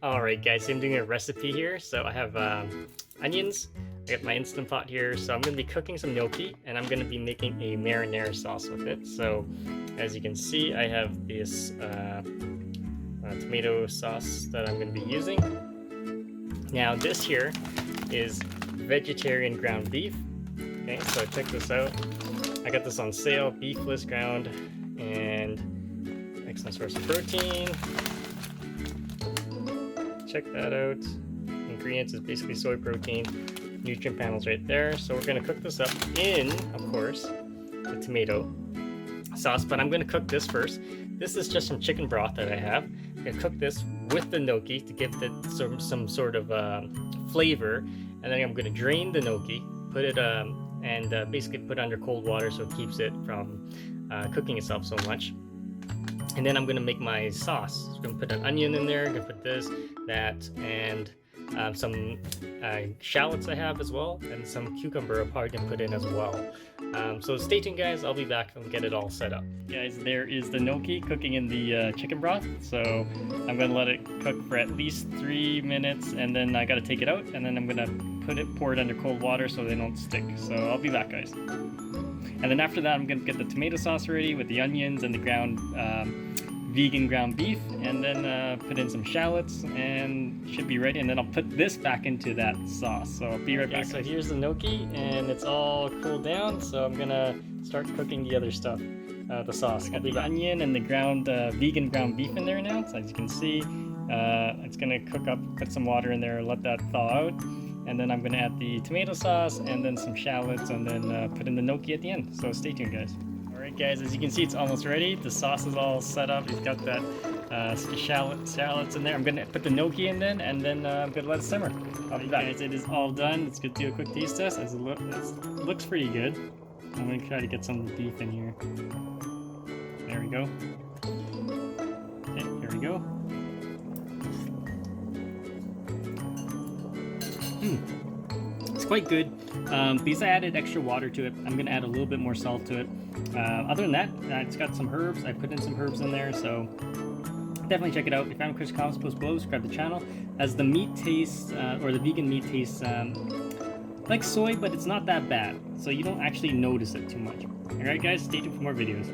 Alright guys, so I'm doing a recipe here. So I have onions, I got my Instant Pot here, so I'm going to be cooking some gnocchi, and I'm going to be making a marinara sauce with it. So as you can see, I have this tomato sauce that I'm going to be using. Now this here is vegetarian ground beef. Okay, so check this out. I got this on sale, beefless ground, and excellent source of protein. Check that out. Ingredients is basically soy protein, nutrient panels right there. So we're gonna cook this up in, of course, the tomato sauce, but I'm gonna cook this first. This is just some chicken broth that I have. I'm gonna cook this with the gnocchi to give it some sort of flavor, and then I'm gonna drain the gnocchi, put it and basically put it under cold water so it keeps it from cooking itself so much. And then I'm gonna make my sauce. So I'm gonna put an onion in there. I'm gonna put this, that, and some shallots I have as well, and some cucumber I'll probably gonna put in as well. So stay tuned, guys. I'll be back and get it all set up. Guys, there is the gnocchi cooking in the chicken broth. So I'm gonna let it cook for at least 3 minutes, and then I gotta take it out, and then I'm gonna pour it under cold water so they don't stick. So I'll be back, guys. And then after that, I'm gonna get the tomato sauce ready with the onions and the ground vegan ground beef, and then put in some shallots, and should be ready. And then I'll put this back into that sauce. So I'll be right back. So here's the gnocchi, and it's all cooled down. So I'm gonna start cooking the other stuff, the sauce. I got the onion and the ground vegan ground beef in there now. So as you can see, it's gonna cook up. Put some water in there, let that thaw out. And then I'm going to add the tomato sauce and then some shallots, and then put in the gnocchi at the end. So stay tuned, guys. Alright guys, as you can see, it's almost ready. The sauce is all set up. It's got that shallots in there. I'm going to put the gnocchi in then, and then I'm going to let it simmer. I'll be back. Guys, it is all done. Let's go do a quick taste test. As it looks pretty good. I'm going to try to get some beef in here. There we go. Okay, here we go. It's quite good. Because I added extra water to it, I'm going to add a little bit more salt to it. Other than that, it's got some herbs. I put in some herbs in there, so definitely check it out. If you haven't, Chris, comments, post below, subscribe to the channel. As the meat tastes, or the vegan meat tastes like soy, but it's not that bad, so you don't actually notice it too much. Alright guys, stay tuned for more videos.